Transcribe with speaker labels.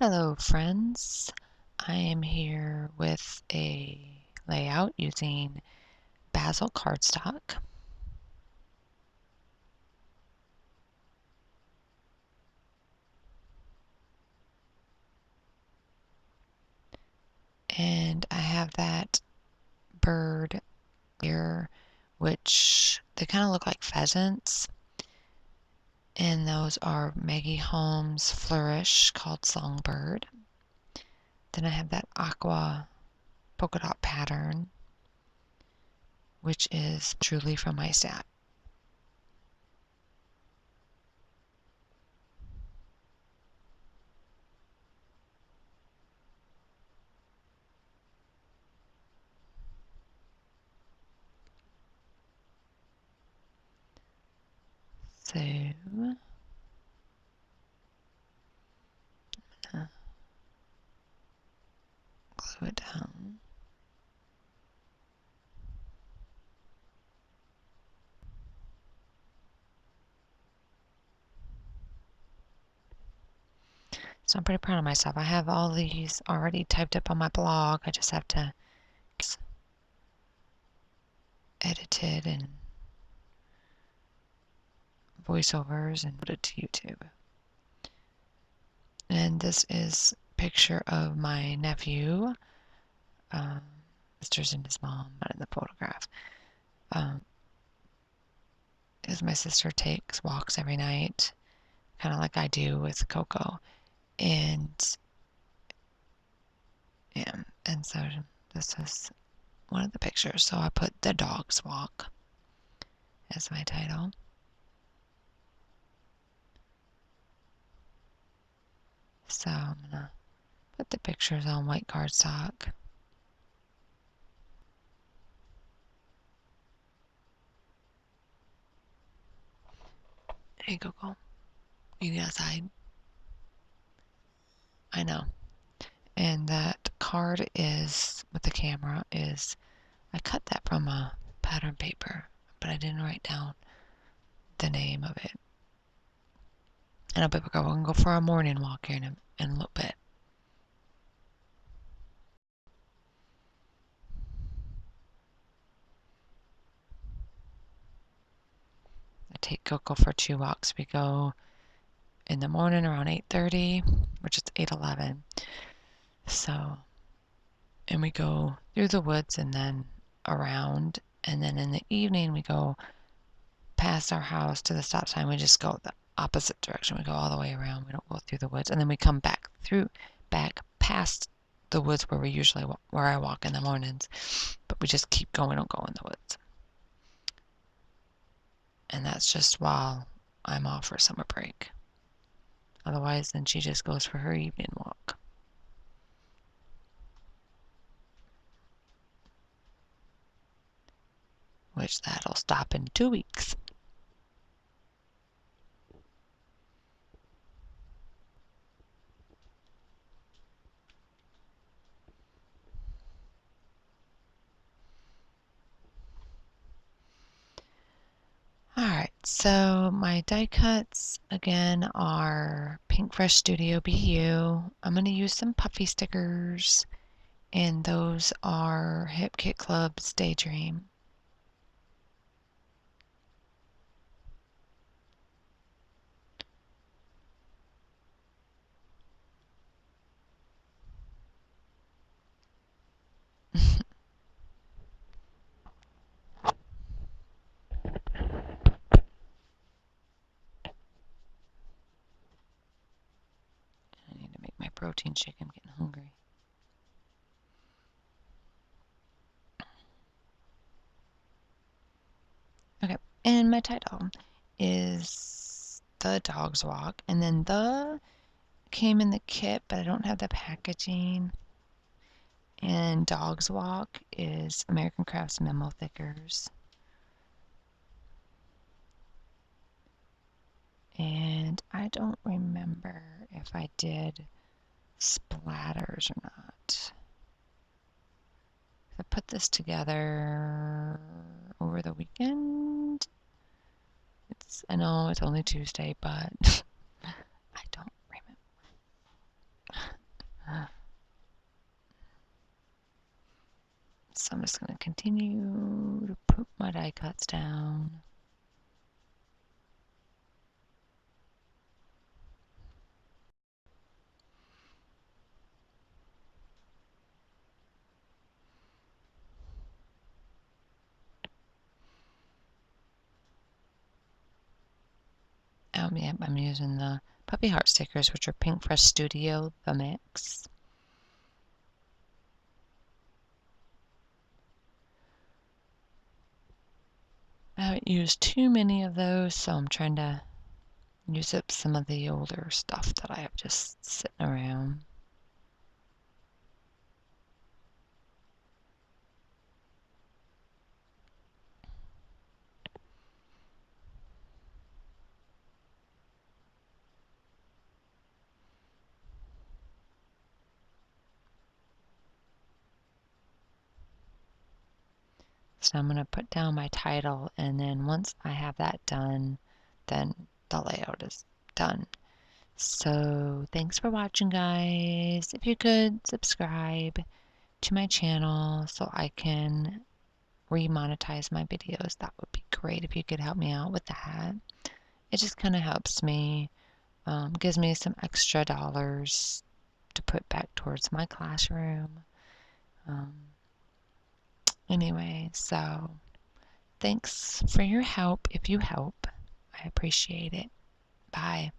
Speaker 1: Hello friends, I am here with a layout using Basil cardstock. And I have that bird here, which they kind of look like pheasants. And those are Maggie Holmes' flourish called Songbird. Then I have that aqua polka dot pattern, which is truly from my stack. So, glue it down. So I'm pretty proud of myself. I have all these already typed up on my blog. I just have to edit it and voiceovers and put it to YouTube. And this is a picture of my nephew, sisters and his mom, not in the photograph. Because my sister takes walks every night, kind of like I do with Coco. And yeah, and so this is one of the pictures. So I put The Dog's Walk as my title. So I'm gonna put the pictures on white cardstock. Hey Coco, you get outside. I know. And that card is, with the camera, is, I cut that from a pattern paper, but I didn't write down the name of it. And I'll be like, we're going to go for a morning walk here in a little bit. I take Coco for 2 walks. We go in the morning around 8:30, which is 8:11. So, and we go through the woods and then around, and then in the evening we go past our house to the stop sign. We just go the opposite direction. We go all the way around. We don't go through the woods, and then we come back past the woods where where I walk in the mornings, but we just keep going. We don't go in the woods, and that's just while I'm off for summer break. Otherwise, then she just goes for her evening walk. Which that'll stop in 2 weeks. Alright, so my die cuts again are Pink Fresh Studio BU. I'm going to use some puffy stickers, and those are Hip Kit Club's Daydream. I need to make my protein shake. I'm getting hungry. Okay, and my title is The Dog's Walk, and then the came in the kit, but I don't have the packaging. And Dog's Walk is American Crafts Memo Thickers. And I don't remember if I did splatters or not. I put this together over the weekend. I know it's only Tuesday, but I don't remember. just going to continue to put my die cuts down. Yep, I'm using the Puppy Heart stickers, which are Pink Fresh Studio, the mix. I haven't used too many of those, so I'm trying to use up some of the older stuff that I have just sitting around. So I'm going to put down my title, and then once I have that done, then the layout is done. So thanks for watching, guys. If you could subscribe to my channel so I can remonetize my videos, that would be great if you could help me out with that. It just kind of helps me, gives me some extra dollars to put back towards my classroom. Anyway, so thanks for your help if you help. I appreciate it. Bye.